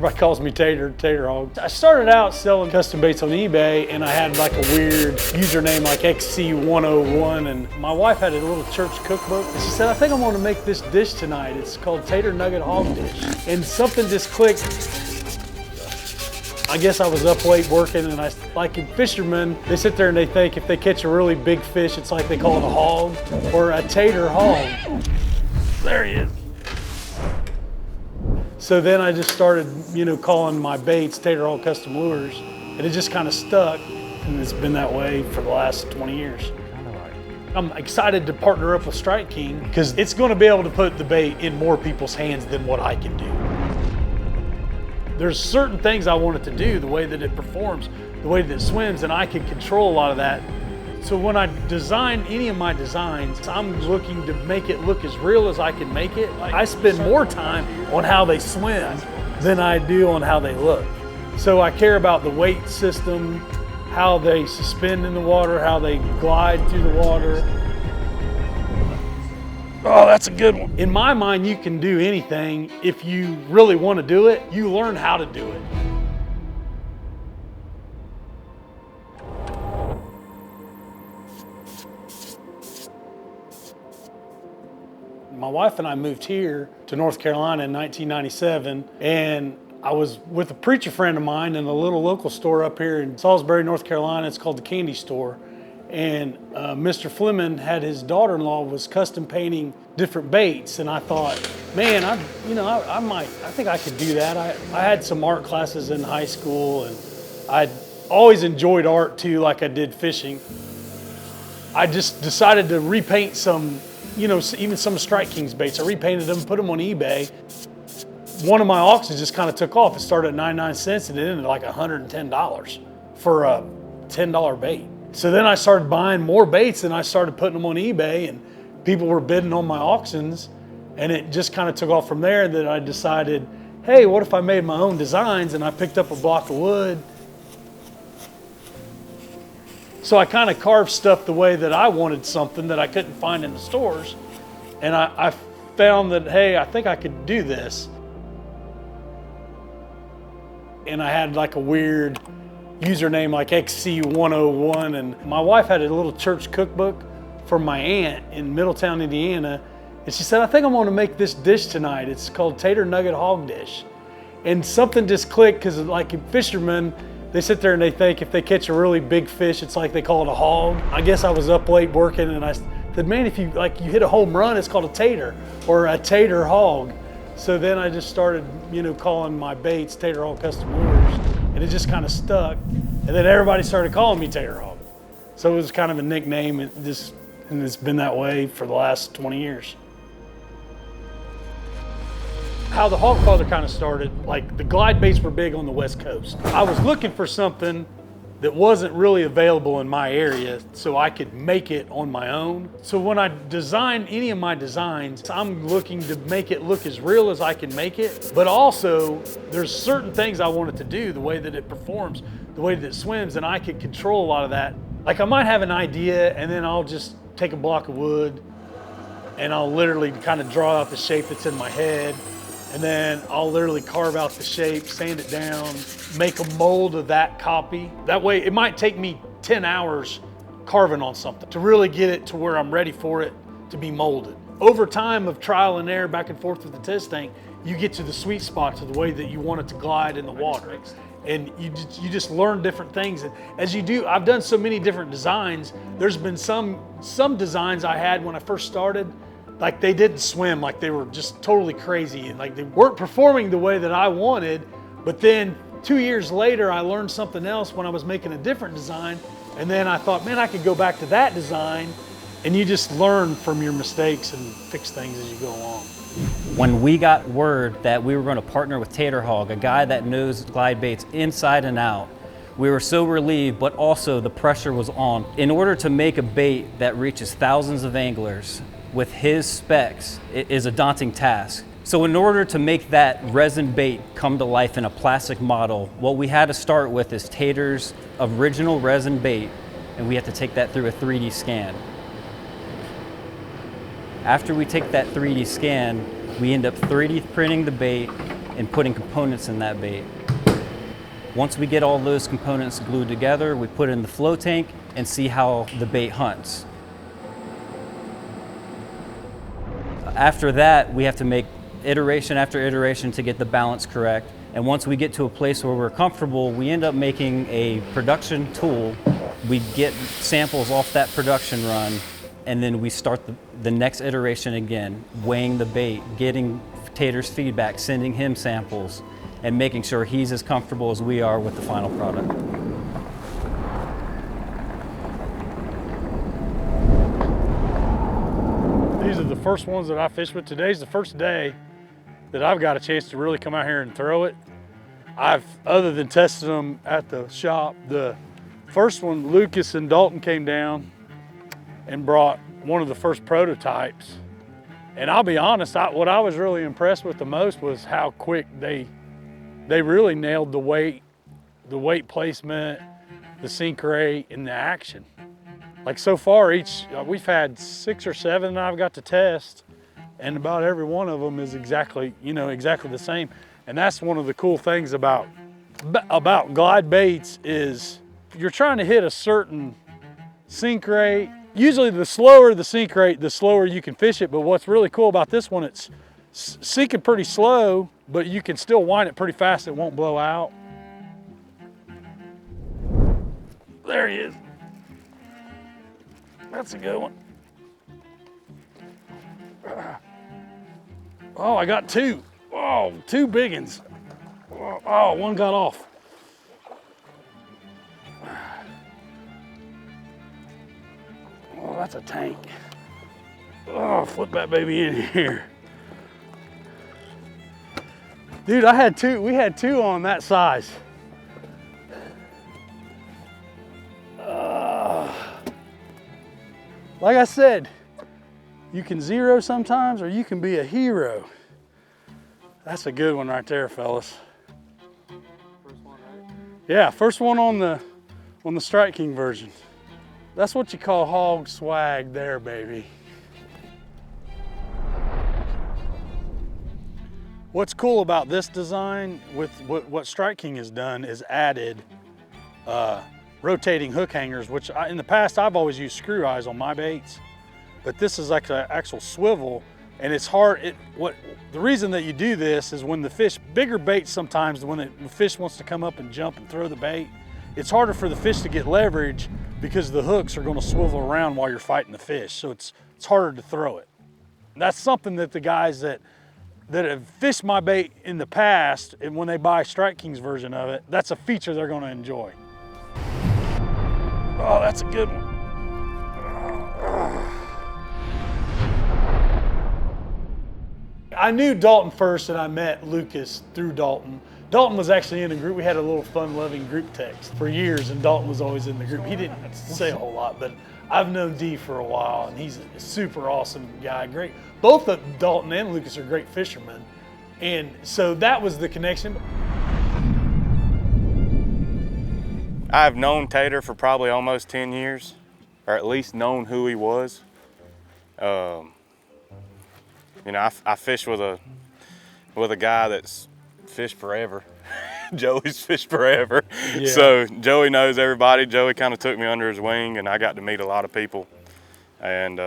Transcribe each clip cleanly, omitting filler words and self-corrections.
Everybody calls me Tater Hog. I started out selling custom baits on eBay, and I had like a weird username like XC101, and my wife had a little church cookbook. And she said, I think I'm gonna make this dish tonight. It's called Tater Nugget Hog Dish. And something just clicked. I guess I was up late working, and like in fishermen, they sit there and they think if they catch a really big fish, it's like they call it a hog or a tater hog. There he is. So then I just started, calling my baits Tater Hog Custom Lures, and it just kind of stuck, and it's been that way for the last 20 years. I'm excited to partner up with Strike King because it's going to be able to put the bait in more people's hands than what I can do. There's certain things I want it to do, the way that it performs, the way that it swims, and I can control a lot of that. So when I design any of my designs, I'm looking to make it look as real as I can make it. I spend more time on how they swim than I do on how they look. So I care about the weight system, how they suspend in the water, how they glide through the water. Oh, that's a good one. In my mind, you can do anything. If you really want to do it, you learn how to do it. My wife and I moved here to North Carolina in 1997, and I was with a preacher friend of mine in a little local store up here in Salisbury, North Carolina. It's called the Candy Store. And Mr. Fleming had his daughter-in-law was custom painting different baits, and I thought, man, I think I could do that. I had some art classes in high school, and I'd always enjoyed art too, like I did fishing. I just decided to repaint some, even some of Strike King's baits. I repainted them, put them on eBay. One of my auctions just kind of took off. It started at 99 cents and it ended at like $110 for a $10 bait. So then I started buying more baits and I started putting them on eBay, and people were bidding on my auctions, and it just kind of took off from there. That I decided, hey, what if I made my own designs? And I picked up a block of wood. So I kind of carved stuff the way that I wanted something that I couldn't find in the stores. And I found that, hey, I think I could do this. And I had like a weird username like XC101, and my wife had a little church cookbook from my aunt in Middletown, Indiana, and she said, I think I'm gonna make this dish tonight. It's called Tater Nugget Hog Dish. And something just clicked, because like in fishermen, they sit there and they think if they catch a really big fish, it's like they call it a hog. I guess I was up late working, and I said, man, if you hit a home run, it's called a tater or a tater hog. So then I just started, calling my baits Tater Hog Custom Lures, and it just kind of stuck. And then everybody started calling me Tater Hog. So it was kind of a nickname, and it's been that way for the last 20 years. How the Hog Father kind of started, like the glide baits were big on the West Coast. I was looking for something that wasn't really available in my area so I could make it on my own. So when I design any of my designs, I'm looking to make it look as real as I can make it, but also there's certain things I want it to do, the way that it performs, the way that it swims, and I can control a lot of that. Like I might have an idea, and then I'll just take a block of wood and I'll literally kind of draw out the shape that's in my head. And then I'll literally carve out the shape, sand it down, make a mold of that copy. That way, it might take me 10 hours carving on something to really get it to where I'm ready for it to be molded. Over time of trial and error, back and forth with the test tank, you get to the sweet spot to the way that you want it to glide in the water. And you just learn different things. And as you do, I've done so many different designs. There's been some designs I had when I first started, like they didn't swim, like they were just totally crazy, and like they weren't performing the way that I wanted. But then 2 years later, I learned something else when I was making a different design. And then I thought, man, I could go back to that design. And you just learn from your mistakes and fix things as you go along. When we got word that we were going to partner with Tater Hog, a guy that knows glide baits inside and out, we were so relieved, but also the pressure was on. In order to make a bait that reaches thousands of anglers with his specs, it is a daunting task. So in order to make that resin bait come to life in a plastic model, what we had to start with is Tater's original resin bait, and we had to take that through a 3D scan. After we take that 3D scan, we end up 3D printing the bait and putting components in that bait. Once we get all those components glued together, we put it in the flow tank and see how the bait hunts. After that, we have to make iteration after iteration to get the balance correct. And once we get to a place where we're comfortable, we end up making a production tool. We get samples off that production run, and then we start the next iteration again, weighing the bait, getting Tater's feedback, sending him samples, and making sure he's as comfortable as we are with the final product. These are the first ones that I fished with. Today's the first day that I've got a chance to really come out here and throw it. Other than testing them at the shop, the first one, Lucas and Dalton came down and brought one of the first prototypes. And I'll be honest, what I was really impressed with the most was how quick they really nailed the weight placement, the sink rate, and the action. Like so far, we've had 6 or 7 that I've got to test, and about every one of them is exactly the same. And that's one of the cool things about glide baits is you're trying to hit a certain sink rate. Usually the slower the sink rate, the slower you can fish it. But what's really cool about this one, it's sinking pretty slow, but you can still wind it pretty fast. It won't blow out. There he is. That's a good one. Oh, I got 2. Oh, 2 big ones. Oh, one got off. Oh, that's a tank. Oh, flip that baby in here. Dude, we had 2 on that size. Like I said, you can zero sometimes or you can be a hero. That's a good one right there, fellas. First one, right? Yeah, first one on the Strike King version. That's what you call hog swag there, baby. What's cool about this design with what Strike King has done is added rotating hook hangers, which in the past I've always used screw eyes on my baits, but this is like an actual swivel, and it's hard. The reason that you do this is when the fish, bigger baits sometimes, when the fish wants to come up and jump and throw the bait, it's harder for the fish to get leverage because the hooks are going to swivel around while you're fighting the fish, so it's harder to throw it. And that's something that the guys that have fished my bait in the past, and when they buy Strike King's version of it, that's a feature they're going to enjoy. Oh, that's a good one. I knew Dalton first, and I met Lucas through Dalton. Dalton was actually in a group. We had a little fun-loving group text for years, and Dalton was always in the group. He didn't say a whole lot, but I've known D for a while, and he's a super awesome guy. Great. Both of Dalton and Lucas are great fishermen, and so that was the connection. I've known Tater for probably almost 10 years, or at least known who he was. You know, I fish with a guy that's fished forever. Joey's fished forever. Yeah. So Joey knows everybody. Joey kind of took me under his wing, and I got to meet a lot of people. And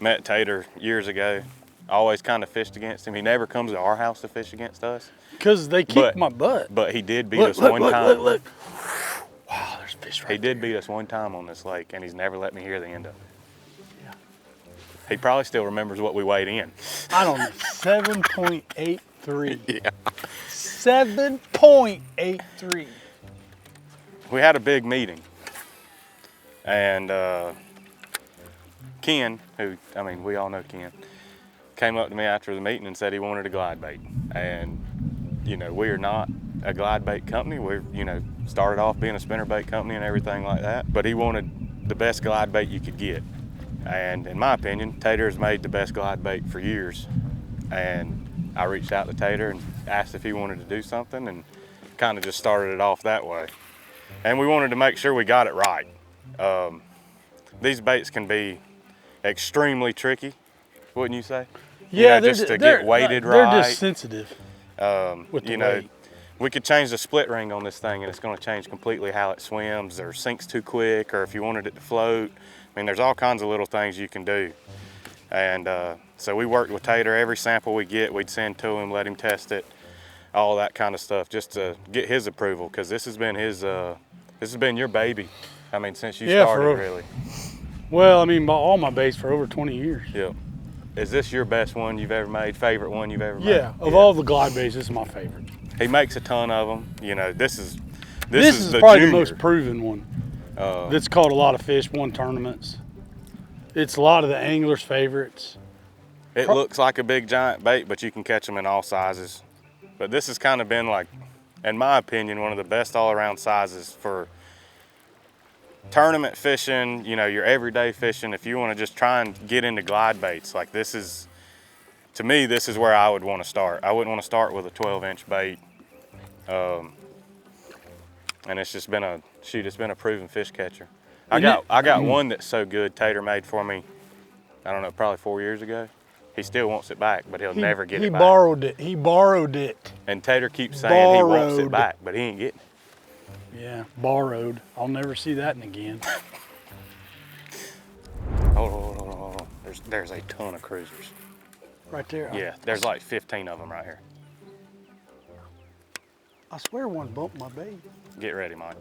met Tater years ago. I always kind of fished against him. He never comes to our house to fish against us. Because they kicked my butt. But he did beat us one time. Look. Wow, there's fish right there. He did beat us one time on this lake, and he's never let me hear the end of it. Yeah. He probably still remembers what we weighed in. I don't know, 7.83. Yeah. 7.83. We had a big meeting, and Ken, we all know Ken, came up to me after the meeting and said he wanted a glide bait. And, you know, we are not a glide bait company. We're, started off being a spinnerbait company and everything like that, but he wanted the best glide bait you could get. And in my opinion, Tater has made the best glide bait for years. And I reached out to Tater and asked if he wanted to do something, and kind of just started it off that way. And we wanted to make sure we got it right. These baits can be extremely tricky, wouldn't you say? Yeah, just to get weighted right. They're just sensitive. With the You know, weight. we could change the split ring on this thing and it's gonna change completely how it swims or sinks too quick, or if you wanted it to float. I mean, there's all kinds of little things you can do. And so we worked with Tater. Every sample we get, we'd send to him, let him test it, all that kind of stuff, just to get his approval, because this has been his, this has been your baby. I mean, since you started, really. Well, I mean, all my baits for over 20 years. Yep. Is this your best one you've ever made, favorite one you've ever made? Yeah, of all the glide baits, this is my favorite. He makes a ton of them. You know, this is This the is probably junior. the most proven one. That's caught a lot of fish, won tournaments. It's a lot of the anglers' favorites. It looks like a big giant bait, but you can catch them in all sizes. But this has kind of been, like, in my opinion, one of the best all-around sizes for tournament fishing, you know, your everyday fishing. If you want to just try and get into glide baits, like, this is, to me, this is where I would want to start. I wouldn't want to start with a 12-inch bait. And it's just been a, shoot, it's been a proven fish catcher. I got one that's so good Tater made for me, I don't know, probably 4 years ago. He still wants it back, but he'll never get it back. He borrowed it. And Tater keeps saying he wants it back, but he ain't getting it. Yeah, borrowed. I'll never see that again. Hold on. There's a ton of cruisers. Right there. Yeah, there's like 15 of them right here. I swear one bumped my bait. Get ready, Mike.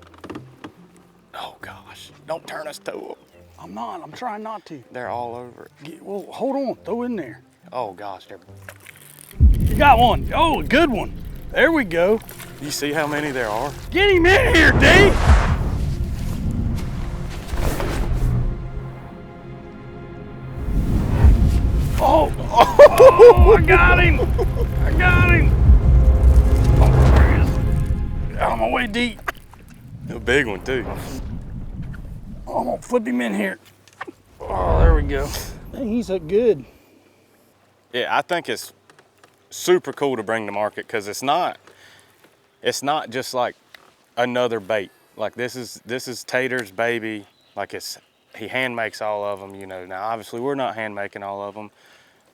Oh gosh, don't turn us to them. I'm not, I'm trying not to. They're all over it. Well, hold on, throw it in there. Oh gosh, You got one. Oh, a good one. There we go. you see how many there are? Get him in here, D. Oh, I got him. I got him. Oh, there he is. Get out of my way, D. A big one too. Oh, I'm gonna flip him in here. Oh, there we go. Dang, he's so good. Yeah, I think it's super cool to bring to market, because it's not just like another bait. Like, this is Tater's baby. Like, he hand makes all of them, you know. Now obviously we're not hand making all of them,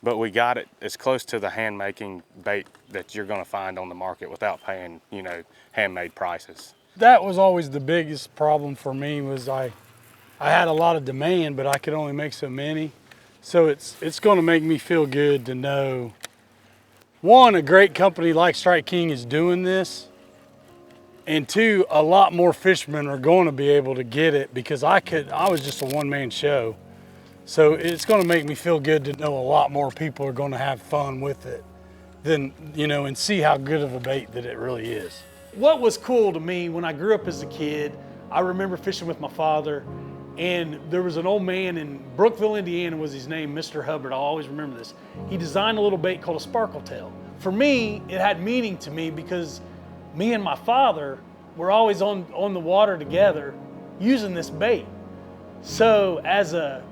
but we got it as close to the hand making bait that you're gonna find on the market without paying, you know, handmade prices. That was always the biggest problem for me, was I had a lot of demand, but I could only make so many. So it's gonna make me feel good to know, one, a great company like Strike King is doing this, and two, a lot more fishermen are going to be able to get it, because I was just a one-man show. So it's going to make me feel good to know a lot more people are going to have fun with it, than, you know, and see how good of a bait that it really is. What was cool to me when I grew up as a kid, I remember fishing with my father, and there was an old man in Brookville, Indiana was his name, Mr. Hubbard. I'll always remember this. He designed a little bait called a sparkle tail. For me, it had meaning to me because me and my father were always on the water together using this bait. So as a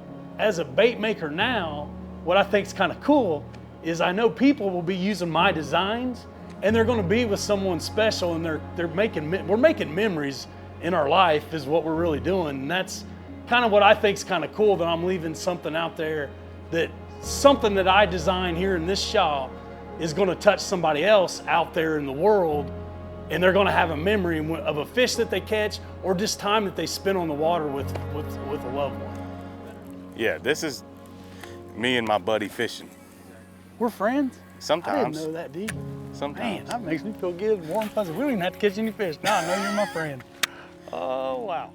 bait maker now, what I think is kind of cool is I know people will be using my designs, and they're going to be with someone special, and we're making memories in our life is what we're really doing. And that's kind of what I think is kind of cool, that I'm leaving something out there, that something that I design here in this shop is going to touch somebody else out there in the world, and they're going to have a memory of a fish that they catch, or just time that they spend on the water with a loved one. Yeah, this is me and my buddy fishing. We're friends? Sometimes. I didn't know that, D. Sometimes. Man, that makes me feel good, warm, fuzzy. We don't even have to catch any fish. Now I know you're my friend. Oh, wow.